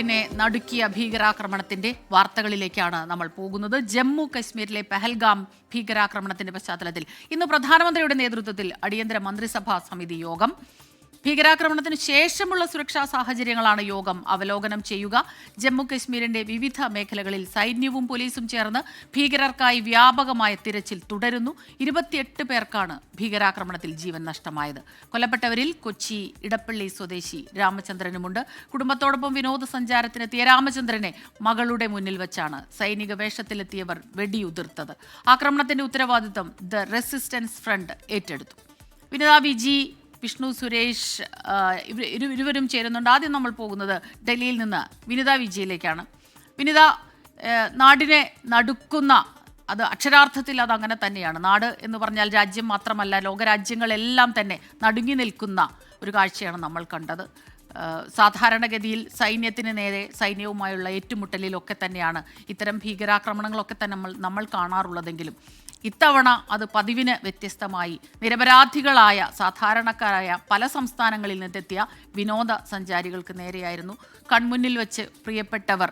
ിനെ നടുക്കിയ ഭീകരാക്രമണത്തിന്റെ വാർത്തകളിലേക്കാണ് നമ്മൾ പോകുന്നത്. ജമ്മു കശ്മീരിലെ പെഹൽഗാം ഭീകരാക്രമണത്തിന്റെ പശ്ചാത്തലത്തിൽ ഇന്ന് പ്രധാനമന്ത്രിയുടെ നേതൃത്വത്തിൽ അടിയന്തര മന്ത്രിസഭാ സമിതി യോഗം. ഭീകരാക്രമണത്തിന് ശേഷമുള്ള സുരക്ഷാ സാഹചര്യങ്ങളാണ് യോഗം അവലോകനം ചെയ്യുക. ജമ്മു കശ്മീരിന്റെ വിവിധ മേഖലകളിൽ സൈന്യവും പോലീസും ചേർന്ന് ഭീകരർക്കായി വ്യാപകമായ തിരച്ചിൽ തുടരുന്നു. 28 പേർക്കാണ് ഭീകരാക്രമണത്തിൽ ജീവൻ നഷ്ടമായത്. കൊല്ലപ്പെട്ടവരിൽ കൊച്ചി ഇടപ്പള്ളി സ്വദേശി രാമചന്ദ്രനുമുണ്ട്. കുടുംബത്തോടൊപ്പം വിനോദസഞ്ചാരത്തിനെത്തിയ രാമചന്ദ്രനെ മകളുടെ മുന്നിൽ വെച്ചാണ് സൈനിക വേഷത്തിലെത്തിയവർ വെടിയുതിർത്തത്. ആക്രമണത്തിന്റെ ഉത്തരവാദിത്തം ദ റെസിസ്റ്റൻസ് ഫ്രണ്ട് ഏറ്റെടുത്തു. വിനിത വിജി, വിഷ്ണു സുരേഷ് ഇരുവരും ചേരുന്നുണ്ട്. ആദ്യം നമ്മൾ പോകുന്നത് ഡൽഹിയിൽ നിന്ന് വിനിത വിജയിലേക്കാണ്. വിനിത, നാടിനെ നടുക്കുന്ന, അത് അക്ഷരാർത്ഥത്തിൽ അത് അങ്ങനെ തന്നെയാണ്. നാട് എന്ന് പറഞ്ഞാൽ രാജ്യം മാത്രമല്ല, ലോകരാജ്യങ്ങളെല്ലാം തന്നെ നടുങ്ങി നിൽക്കുന്ന ഒരു കാഴ്ചയാണ് നമ്മൾ കണ്ടത്. സാധാരണഗതിയിൽ സൈന്യത്തിന് നേരെ സൈന്യവുമായുള്ള ഏറ്റുമുട്ടലിലൊക്കെ തന്നെയാണ് ഇത്തരം ഭീകരാക്രമണങ്ങളൊക്കെ തന്നെ നമ്മൾ കാണാറുള്ളതെങ്കിലും ഇത്തവണ അത് പതിവിന് വ്യത്യസ്തമായി നിരപരാധികളായ സാധാരണക്കാരായ പല സംസ്ഥാനങ്ങളിൽ നിന്നെത്തിയ വിനോദസഞ്ചാരികൾക്ക് നേരെയായിരുന്നു. കൺമുന്നിൽ വെച്ച് പ്രിയപ്പെട്ടവർ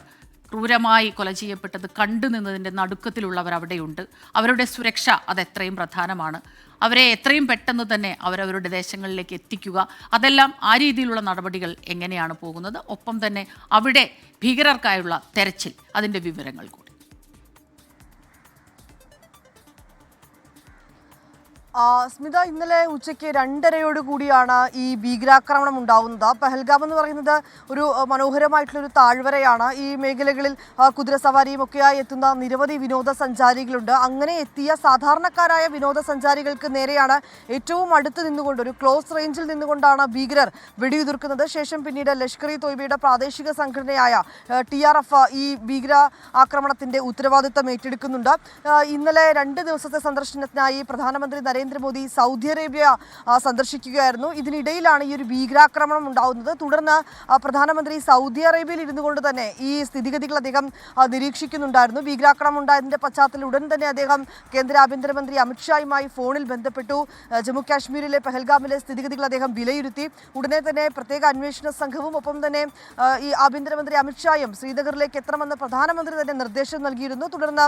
ക്രൂരമായി കൊല ചെയ്യപ്പെട്ടത് കണ്ടു നിന്നതിൻ്റെ നടുക്കത്തിലുള്ളവർ അവിടെയുണ്ട്. അവരുടെ സുരക്ഷ അതെത്രയും പ്രധാനമാണ്. അവരെ എത്രയും പെട്ടെന്ന് തന്നെ അവരവരുടെ ദേശങ്ങളിലേക്ക് എത്തിക്കുക, അതെല്ലാം ആ രീതിയിലുള്ള നടപടികൾ എങ്ങനെയാണ് പോകുന്നത്? ഒപ്പം തന്നെ അവിടെ ഭീകരർക്കായുള്ള തെരച്ചിൽ, അതിൻ്റെ വിവരങ്ങൾ കൂടി. സ്മിത, ഇന്നലെ ഉച്ചയ്ക്ക് 2:30 കൂടിയാണ് ഈ ഭീകരാക്രമണം ഉണ്ടാവുന്നത്. പെഹൽഗാം എന്ന് പറയുന്നത് ഒരു മനോഹരമായിട്ടുള്ളൊരു താഴ്വരയാണ്. ഈ മേഖലകളിൽ കുതിരസവാരിയും ഒക്കെയായി എത്തുന്ന നിരവധി വിനോദസഞ്ചാരികളുണ്ട്. അങ്ങനെ എത്തിയ സാധാരണക്കാരായ വിനോദസഞ്ചാരികൾക്ക് നേരെയാണ് ഏറ്റവും അടുത്ത് നിന്നുകൊണ്ട്, ഒരു ക്ലോസ് റേഞ്ചിൽ നിന്നുകൊണ്ടാണ് ഭീകരർ വെടിയുതിർക്കുന്നത്. ശേഷം പിന്നീട് ലഷ്കർ ഇ തോയ്ബയുടെ പ്രാദേശിക സംഘടനയായ TRF ഈ ഭീകര ആക്രമണത്തിന്റെ ഉത്തരവാദിത്തം ഏറ്റെടുക്കുന്നുണ്ട്. ഇന്നലെ 2 ദിവസത്തെ സന്ദർശനത്തിനായി പ്രധാനമന്ത്രി നരേന്ദ്രമോദി സൗദി അറേബ്യ സന്ദർശിക്കുകയായിരുന്നു. ഇതിനിടയിലാണ് ഈ ഒരു ഭീകരാക്രമണം ഉണ്ടാകുന്നത്. തുടർന്ന് പ്രധാനമന്ത്രി സൗദി അറേബ്യയിൽ ഇരുന്നു കൊണ്ട് തന്നെ ഈ സ്ഥിതിഗതികൾ അദ്ദേഹം നിരീക്ഷിക്കുന്നുണ്ടായിരുന്നു. ഭീകരാക്രമണം ഉണ്ടായതിന്റെ പശ്ചാത്തലത്തിൽ ഉടൻ തന്നെ അദ്ദേഹം കേന്ദ്ര ആഭ്യന്തരമന്ത്രി അമിത്ഷായുമായി ഫോണിൽ ബന്ധപ്പെട്ടു. ജമ്മു കാശ്മീരിലെ പെഹൽഗാമിലെ സ്ഥിതിഗതികൾ അദ്ദേഹം വിലയിരുത്തി. ഉടനെ തന്നെ പ്രത്യേക അന്വേഷണ സംഘവും ഒപ്പം തന്നെ ഈ ആഭ്യന്തരമന്ത്രി അമിത്ഷായും ശ്രീനഗറിലേക്ക് എത്തണമെന്ന് പ്രധാനമന്ത്രി തന്നെ നിർദ്ദേശം നൽകിയിരുന്നു. തുടർന്ന്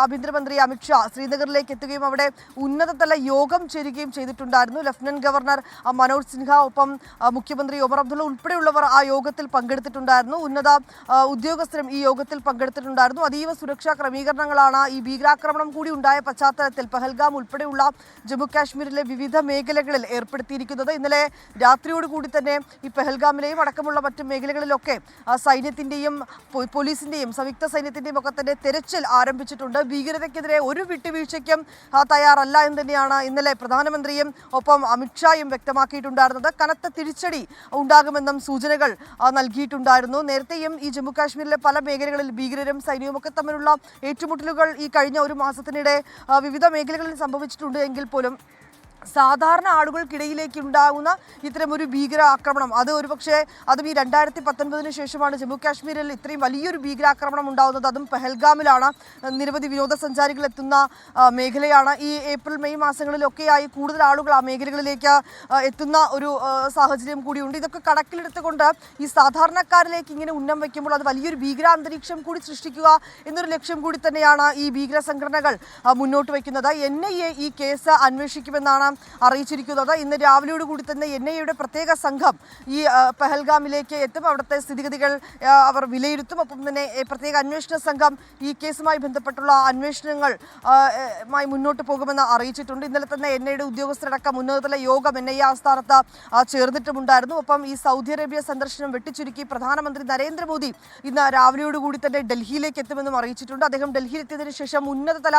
ആഭ്യന്തരമന്ത്രി അമിത്ഷാ ശ്രീനഗറിലേക്ക് എത്തുകയും അവിടെ ഉന്നതതല യോഗം ചേരുകയും ചെയ്തിട്ടുണ്ടായിരുന്നു. ലഫ്റ്റനന്റ് ഗവർണർ മനോജ് സിൻഹ, ഒപ്പം മുഖ്യമന്ത്രി ഒമർ അബ്ദുള്ള ഉൾപ്പെടെയുള്ളവർ ആ യോഗത്തിൽ പങ്കെടുത്തിട്ടുണ്ടായിരുന്നു. ഉന്നത ഉദ്യോഗസ്ഥരും ഈ യോഗത്തിൽ പങ്കെടുത്തിട്ടുണ്ടായിരുന്നു. അതീവ സുരക്ഷാ ക്രമീകരണങ്ങളാണ് ഈ ഭീകരാക്രമണം കൂടി ഉണ്ടായ പശ്ചാത്തലത്തിൽ പെഹൽഗാം ഉൾപ്പെടെയുള്ള ജമ്മു കാശ്മീരിലെ വിവിധ മേഖലകളിൽ ഏർപ്പെടുത്തിയിരിക്കുന്നത്. ഇന്നലെ രാത്രിയോടുകൂടി തന്നെ ഈ പെഹൽഗാമിലെയും അടക്കമുള്ള മറ്റു മേഖലകളിലൊക്കെ സൈന്യത്തിന്റെയും പോലീസിന്റെയും സംയുക്ത സൈന്യത്തിന്റെയും ഒക്കെ തന്നെ തെരച്ചിൽ ആരംഭിച്ചിട്ടുണ്ട്. ഭീകരതയ്ക്കെതിരെ ഒരു വിട്ടുവീഴ്ചയ്ക്കും തയ്യാറല്ല എന്ന് തന്നെയാണ് ഇന്നലെ പ്രധാനമന്ത്രിയും ഒപ്പം അമിത്ഷായും വ്യക്തമാക്കിയിട്ടുണ്ടായിരുന്നത്. കനത്ത തിരിച്ചടി ഉണ്ടാകുമെന്നും സൂചനകൾ നൽകിയിട്ടുണ്ടായിരുന്നു. നേരത്തെയും ഈ ജമ്മു കാശ്മീരിലെ പല മേഖലകളിൽ ഭീകരരും സൈന്യവും ഒക്കെ തമ്മിലുള്ള ഏറ്റുമുട്ടലുകൾ ഈ കഴിഞ്ഞ ഒരു മാസത്തിനിടെ വിവിധ മേഖലകളിൽ സംഭവിച്ചിട്ടുണ്ട് എങ്കിൽ പോലും സാധാരണ ആളുകൾക്കിടയിലേക്ക് ഉണ്ടാകുന്ന ഇത്തരമൊരു ഭീകര ആക്രമണം, അത് ഒരുപക്ഷെ അതും ഈ 2019 ശേഷമാണ് ജമ്മു കാശ്മീരിൽ ഇത്രയും വലിയൊരു ഭീകരാക്രമണം ഉണ്ടാകുന്നത്. അതും പെഹൽഗാമിലാണ്. നിരവധി വിനോദസഞ്ചാരികൾ എത്തുന്ന മേഖലയാണ്. ഈ ഏപ്രിൽ മെയ് മാസങ്ങളിലൊക്കെയായി കൂടുതൽ ആളുകൾ ആ മേഖലകളിലേക്ക് എത്തുന്ന ഒരു സാഹചര്യം കൂടിയുണ്ട്. ഇതൊക്കെ കണക്കിലെടുത്തുകൊണ്ട് ഈ സാധാരണക്കാരിലേക്ക് ഇങ്ങനെ ഉന്നം വയ്ക്കുമ്പോൾ അത് വലിയൊരു ഭീകരാന്തരീക്ഷം കൂടി സൃഷ്ടിക്കുക എന്നൊരു ലക്ഷ്യം കൂടി തന്നെയാണ് ഈ ഭീകര സംഘടനകൾ മുന്നോട്ട് വയ്ക്കുന്നത്. NIA ഈ കേസ് അന്വേഷിക്കുമെന്നാണ് അറിയിച്ചിരിക്കുന്നത്. ഇന്ന് രാവിലെയോട് കൂടി തന്നെ NIAയുടെ പ്രത്യേക സംഘം ഈ പെഹൽഗാമിലേക്ക് എത്തും. അവിടുത്തെ സ്ഥിതിഗതികൾ അവർ വിലയിരുത്തും. ഒപ്പം തന്നെ പ്രത്യേക അന്വേഷണ സംഘം ഈ കേസുമായി ബന്ധപ്പെട്ടുള്ള അന്വേഷണങ്ങൾ മുന്നോട്ട് പോകുമെന്ന് അറിയിച്ചിട്ടുണ്ട്. ഇന്നലെ തന്നെ NIAയുടെ ഉദ്യോഗസ്ഥരടക്കം ഉന്നതതല യോഗം NIA ആസ്ഥാനത്ത് ചേർന്നിട്ടുമുണ്ടായിരുന്നു. ഒപ്പം ഈ സൗദി അറേബ്യ സന്ദർശനം വെട്ടിച്ചുരുക്കി പ്രധാനമന്ത്രി നരേന്ദ്രമോദി ഇന്ന് രാവിലെയോടുകൂടി തന്നെ ഡൽഹിയിലേക്ക് എത്തുമെന്നും അറിയിച്ചിട്ടുണ്ട്. അദ്ദേഹം ഡൽഹിയിൽ എത്തിയതിനു ശേഷം ഉന്നതതല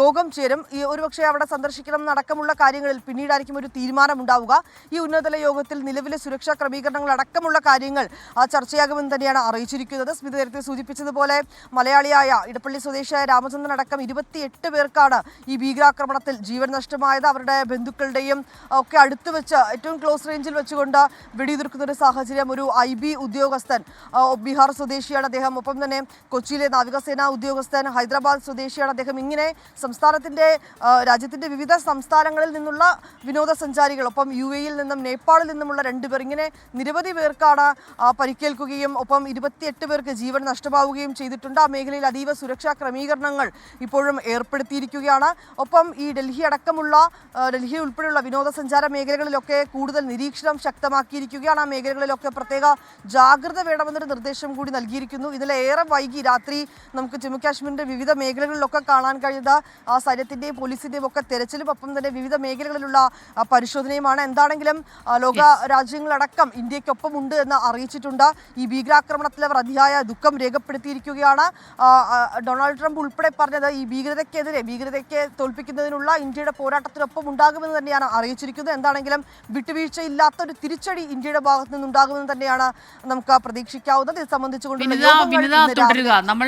യോഗം ചേരും. ഈ ഒരുപക്ഷെ അവിടെ സന്ദർശിക്കണം എന്നടക്കമുള്ള കാര്യങ്ങളിൽ പിന്നീടായിരിക്കും ഒരു തീരുമാനം ഉണ്ടാവുക. ഈ ഉന്നതതല യോഗത്തിൽ നിലവിലെ സുരക്ഷാ ക്രമീകരണങ്ങൾ അടക്കമുള്ള കാര്യങ്ങൾ ചർച്ചയാകുമെന്ന് തന്നെയാണ് അറിയിച്ചിരിക്കുന്നത്. സ്മിത നേരത്തെ സൂചിപ്പിച്ചതുപോലെ മലയാളിയായ ഇടപ്പള്ളി സ്വദേശിയായ രാമചന്ദ്രൻ അടക്കം 28 പേർക്കാണ് ഈ ഭീകരാക്രമണത്തിൽ ജീവൻ നഷ്ടമായത്. അവരുടെ ബന്ധുക്കളുടെയും ഒക്കെ അടുത്ത് വെച്ച് ഏറ്റവും ക്ലോസ് റേഞ്ചിൽ വെച്ചുകൊണ്ട് വെടിയുതിർക്കുന്ന ഒരു സാഹചര്യം. ഒരു IB ഉദ്യോഗസ്ഥൻ, ബീഹാർ സ്വദേശിയാണ് അദ്ദേഹം. ഒപ്പം തന്നെ കൊച്ചിയിലെ നാവികസേനാ ഉദ്യോഗസ്ഥൻ, ഹൈദരാബാദ് സ്വദേശിയാണ് അദ്ദേഹം. ഇങ്ങനെ രാജ്യത്തിന്റെ വിവിധ സംസ്ഥാനങ്ങളിൽ നിന്നുള്ള വിനോദസഞ്ചാരികൾ, ഒപ്പം UAE-യിൽ നിന്നും നേപ്പാളിൽ നിന്നുമുള്ള 2 പേർ, ഇങ്ങനെ നിരവധി പേർക്കാണ് പരിക്കേൽക്കുകയും ഒപ്പം 28 പേർക്ക് ജീവൻ നഷ്ടമാവുകയും ചെയ്തിട്ടുണ്ട്. ആ മേഖലയിൽ അതീവ സുരക്ഷാ ക്രമീകരണങ്ങൾ ഇപ്പോഴും ഏർപ്പെടുത്തിയിരിക്കുകയാണ്. ഒപ്പം ഈ ഡൽഹി ഉൾപ്പെടെയുള്ള വിനോദസഞ്ചാര മേഖലകളിലൊക്കെ കൂടുതൽ നിരീക്ഷണം ശക്തമാക്കിയിരിക്കുകയാണ്. ആ മേഖലകളിലൊക്കെ പ്രത്യേക ജാഗ്രത വേണമെന്നൊരു നിർദ്ദേശം കൂടി നൽകിയിരിക്കുന്നു. ഇന്നലെ ഏറെ വൈകി രാത്രി നമുക്ക് ജമ്മു കാശ്മീരിന്റെ വിവിധ മേഖലകളിലൊക്കെ കാണാൻ കഴിയുന്നത് സൈന്യത്തിന്റെയും പോലീസിന്റെയും ഒക്കെ തെരച്ചിലും ഒപ്പം തന്നെ വിവിധ മേഖലകളിലുള്ള പരിശോധനയുമാണ്. എന്താണെങ്കിലും ലോക രാജ്യങ്ങളടക്കം ഇന്ത്യക്കൊപ്പം ഉണ്ട് എന്ന് അറിയിച്ചിട്ടുണ്ട്. ഈ ഭീകരാക്രമണത്തിൽ അവർ അതിയായ ദുഃഖം രേഖപ്പെടുത്തിയിരിക്കുകയാണ്. ഡൊണാൾഡ് ട്രംപ് ഉൾപ്പെടെ പറഞ്ഞത് ഈ ഭീകരതയ്ക്ക് തോൽപ്പിക്കുന്നതിനുള്ള ഇന്ത്യയുടെ പോരാട്ടത്തിനൊപ്പം ഉണ്ടാകുമെന്ന് തന്നെയാണ് അറിയിച്ചിരിക്കുന്നത്. എന്താണെങ്കിലും വിട്ടുവീഴ്ചയില്ലാത്ത ഒരു തിരിച്ചടി ഇന്ത്യയുടെ ഭാഗത്തു നിന്നുണ്ടാകുമെന്ന് തന്നെയാണ് നമുക്ക് പ്രതീക്ഷിക്കാവുന്നത്. ഇത് സംബന്ധിച്ചുകൊണ്ട് തുടരുക. നമ്മൾ